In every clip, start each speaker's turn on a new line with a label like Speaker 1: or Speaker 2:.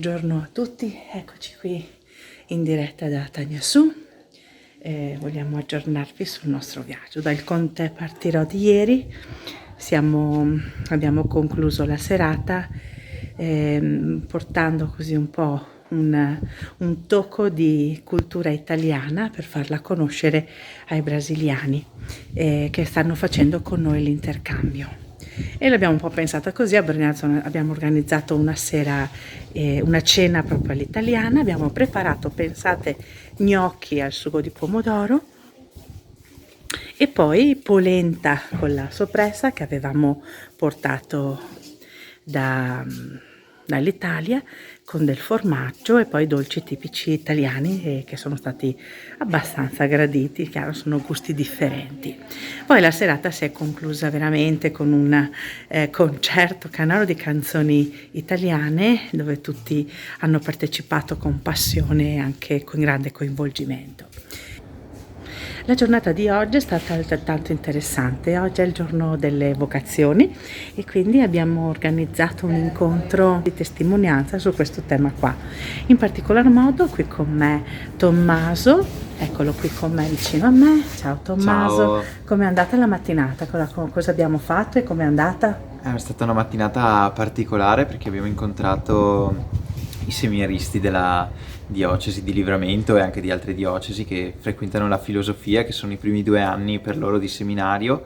Speaker 1: buongiorno a tutti, eccoci qui in diretta da Tagnassù. Vogliamo aggiornarvi sul nostro viaggio. Dal Conte partirò di ieri, abbiamo concluso la serata portando così un po' un tocco di cultura italiana per farla conoscere ai brasiliani che stanno facendo con noi l'intercambio. E l'abbiamo un po' pensata così, abbiamo organizzato una sera, una cena proprio all'italiana, abbiamo preparato, pensate, gnocchi al sugo di pomodoro e poi polenta con la soppressa che avevamo portato dall'Italia con del formaggio e poi dolci tipici italiani che sono stati abbastanza graditi, chiaro sono gusti differenti. Poi la serata si è conclusa veramente con un concerto canoro di canzoni italiane dove tutti hanno partecipato con passione e anche con grande coinvolgimento. La giornata di oggi è stata altrettanto interessante, oggi è il giorno delle vocazioni e quindi abbiamo organizzato un incontro di testimonianza su questo tema qua. In particolar modo qui con me Tommaso, eccolo qui con me vicino a me, ciao Tommaso, come è andata la mattinata, cosa abbiamo fatto e come è andata?
Speaker 2: È stata una mattinata particolare perché abbiamo incontrato i seminaristi della diocesi di Livramento e anche di altre diocesi che frequentano la filosofia, che sono i primi 2 anni per loro di seminario,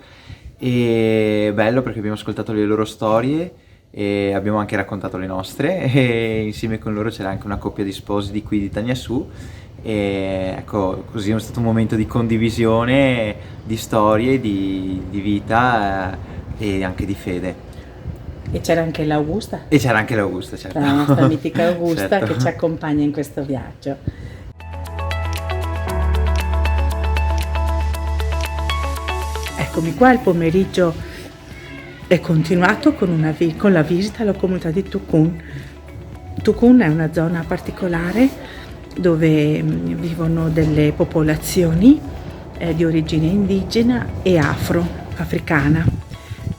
Speaker 2: e bello perché abbiamo ascoltato le loro storie e abbiamo anche raccontato le nostre e insieme con loro c'era anche una coppia di sposi di qui di Tagnassù e ecco, così è stato un momento di condivisione di storie, di vita e anche di fede.
Speaker 1: E c'era anche l'Augusta?
Speaker 2: E c'era anche l'Augusta, certo.
Speaker 1: La nostra mitica Augusta
Speaker 2: certo.
Speaker 1: Che ci accompagna in questo viaggio. Eccomi qua, il pomeriggio è continuato con la visita alla comunità di Tucún. Tucún è una zona particolare dove vivono delle popolazioni di origine indigena e africana.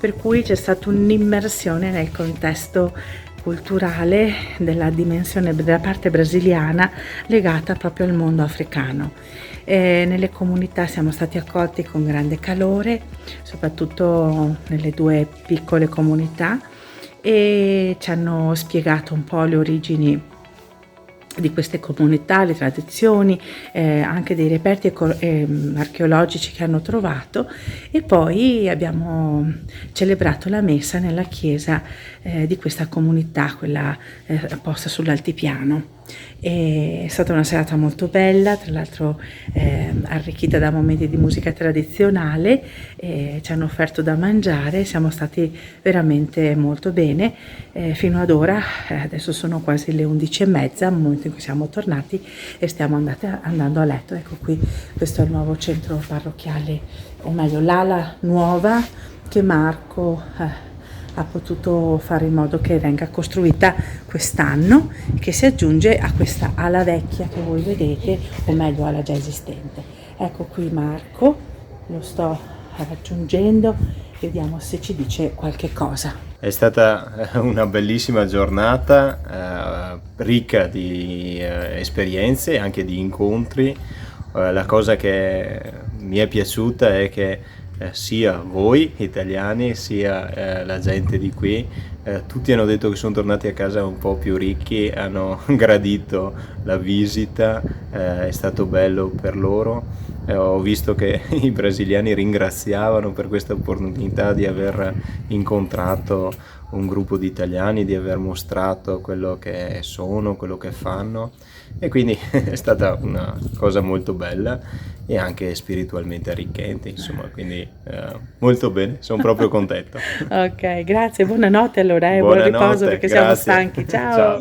Speaker 1: Per cui c'è stata un'immersione nel contesto culturale della dimensione della parte brasiliana legata proprio al mondo africano. Nelle comunità siamo stati accolti con grande calore, soprattutto nelle 2 piccole comunità, e ci hanno spiegato un po' le origini di queste comunità, le tradizioni, anche dei reperti archeologici che hanno trovato, e poi abbiamo celebrato la messa nella chiesa di questa comunità, quella posta sull'altipiano. È stata una serata molto bella, tra l'altro arricchita da momenti di musica tradizionale, ci hanno offerto da mangiare, siamo stati veramente molto bene fino ad ora. Adesso sono quasi le 11:30, al momento in cui siamo tornati e stiamo andando a letto. Ecco qui, questo è il nuovo centro parrocchiale, o meglio l'ala nuova che Marco ha potuto fare in modo che venga costruita quest'anno, che si aggiunge a questa ala vecchia che voi vedete, o meglio ala già esistente. Ecco qui Marco, lo sto raggiungendo, vediamo se ci dice qualche cosa.
Speaker 3: È stata una bellissima giornata, ricca di esperienze e anche di incontri. La cosa che mi è piaciuta è che sia voi italiani sia la gente di qui, tutti hanno detto che sono tornati a casa un po' più ricchi, hanno gradito la visita, è stato bello per loro. Ho visto che i brasiliani ringraziavano per questa opportunità di aver incontrato un gruppo di italiani, di aver mostrato quello che sono, quello che fanno, e quindi è stata una cosa molto bella e anche spiritualmente arricchente, insomma, quindi molto bene, sono proprio contento.
Speaker 1: Ok, grazie, buonanotte allora, buon riposo perché siamo stanchi, ciao.